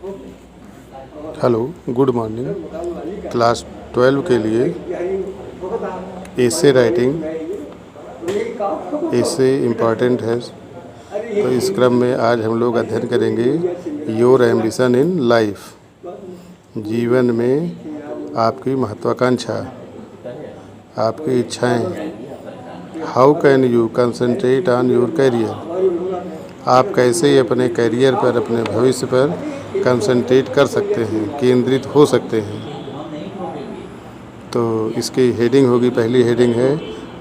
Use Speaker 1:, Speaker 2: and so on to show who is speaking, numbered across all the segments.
Speaker 1: Hello, good morning. Class 12 के लिए essay writing एसे important है। तो इस क्रम में आज हम लोग अध्ययन करेंगे योर एम्बिशन इन लाइफ। जीवन में आपकी महत्वाकांक्षा, आपकी इच्छाएं। How can you concentrate on your career. आप कैसे अपने करियर पर, अपने भविष्य पर कंसंट्रेट कर सकते हैं, केंद्रित हो सकते हैं। तो इसकी हेडिंग होगी, पहली हेडिंग है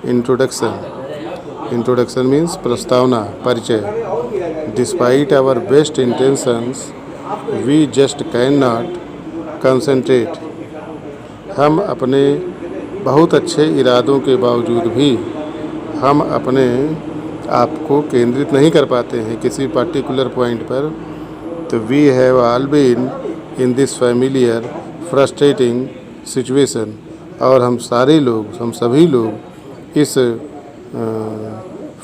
Speaker 1: इंट्रोडक्शन। इंट्रोडक्शन मीन्स प्रस्तावना, परिचय। Despite our best intentions we just can not concentrate. हम अपने बहुत अच्छे इरादों के बावजूद भी हम अपने आप को केंद्रित नहीं कर पाते हैं किसी पर्टिकुलर पॉइंट पर। तो we have all been in this familiar frustrating situation. और हम सभी लोग इस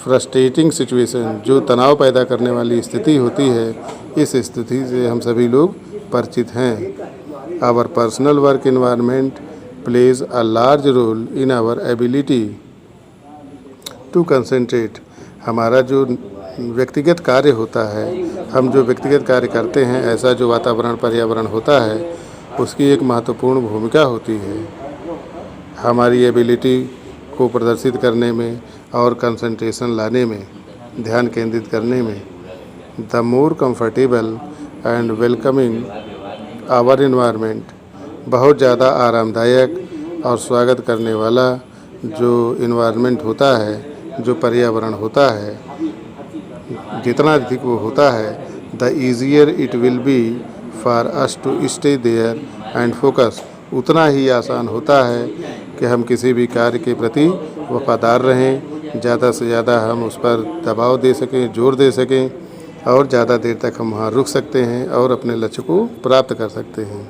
Speaker 1: फ्रस्ट्रेटिंग सिचुएशन, जो तनाव पैदा करने वाली स्थिति होती है, इस स्थिति से हम सभी लोग परिचित हैं। Our personal work environment plays a large role in our ability to concentrate. हमारा जो व्यक्तिगत कार्य होता है, हम जो व्यक्तिगत कार्य करते हैं, ऐसा जो वातावरण, पर्यावरण होता है, उसकी एक महत्वपूर्ण भूमिका होती है हमारी एबिलिटी को प्रदर्शित करने में और कंसंट्रेशन लाने में, ध्यान केंद्रित करने में। The more comfortable and welcoming our environment, बहुत ज़्यादा आरामदायक और स्वागत करने वाला जो इन्वायरमेंट होता है, जो पर्यावरण होता है, जितना अधिक वो होता है, the easier it will be for us to stay there and focus. उतना ही आसान होता है कि हम किसी भी कार्य के प्रति वफादार रहें, ज़्यादा से ज़्यादा हम उस पर दबाव दे सकें, जोर दे सकें, और ज़्यादा देर तक हम वहाँ रुक सकते हैं और अपने लक्ष्य को प्राप्त कर सकते हैं।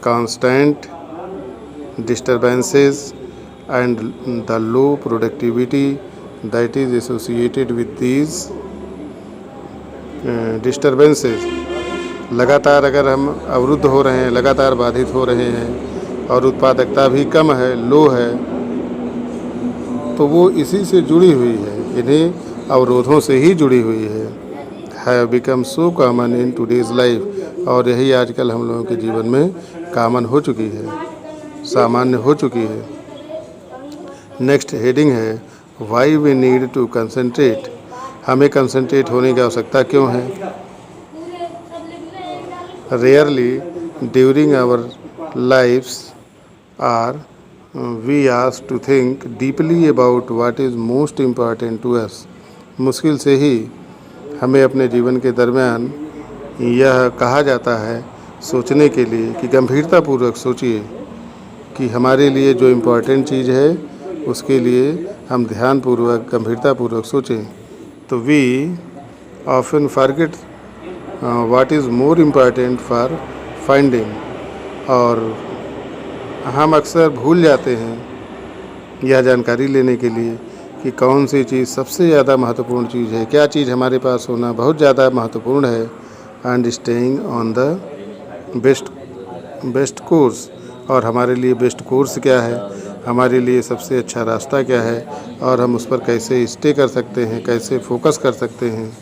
Speaker 1: Constant disturbances and the low productivity that is associated with these disturbances। लगातार अगर हम अवरुद्ध हो रहे हैं, लगातार बाधित हो रहे हैं और उत्पादकता भी कम है, लो है, तो वो इसी से जुड़ी हुई है, इन्हीं अवरोधों से ही जुड़ी हुई है। Have become so common in today's life. और यही आजकल हम लोगों के जीवन में कॉमन हो चुकी है, सामान्य हो चुकी है। नेक्स्ट हेडिंग है why we need to concentrate. हमें कंसंट्रेट होने की आवश्यकता क्यों है। Rarely during our lifes are we asked to think deeply about what is most important to us. मुश्किल से ही हमें अपने जीवन के दरमियान यह कहा जाता है सोचने के लिए कि गंभीरतापूर्वक सोचिए कि हमारे लिए जो इम्पॉर्टेंट चीज़ है उसके लिए हम ध्यानपूर्वक, गंभीरतापूर्वक सोचें। तो we often forget what is more important for finding. और हम अक्सर भूल जाते हैं यह जानकारी लेने के लिए कि कौन सी चीज़ सबसे ज़्यादा महत्वपूर्ण चीज़ है, क्या चीज़ हमारे पास होना बहुत ज़्यादा महत्वपूर्ण है। And staying on the best course. और हमारे लिए बेस्ट कोर्स क्या है, हमारे लिए सबसे अच्छा रास्ता क्या है, और हम उस पर कैसे स्टे कर सकते हैं, कैसे फोकस कर सकते हैं।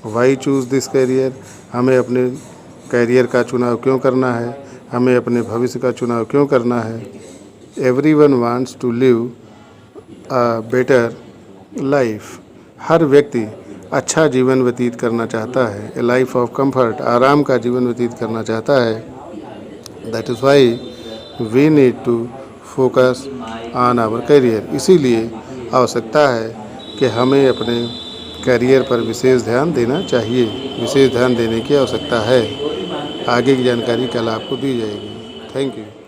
Speaker 1: Why choose this career. हमें अपने करियर का चुनाव क्यों करना है, हमें अपने भविष्य का चुनाव क्यों करना है। Everyone wants to live a better life. हर व्यक्ति अच्छा जीवन व्यतीत करना चाहता है। ए लाइफ ऑफ कंफर्ट, आराम का जीवन व्यतीत करना चाहता है। That is why we need to focus on our career. इसीलिए आवश्यकता है कि हमें अपने करियर पर विशेष ध्यान देना चाहिए, विशेष ध्यान देने की आवश्यकता है। आगे की जानकारी कल आपको दी जाएगी। Thank you.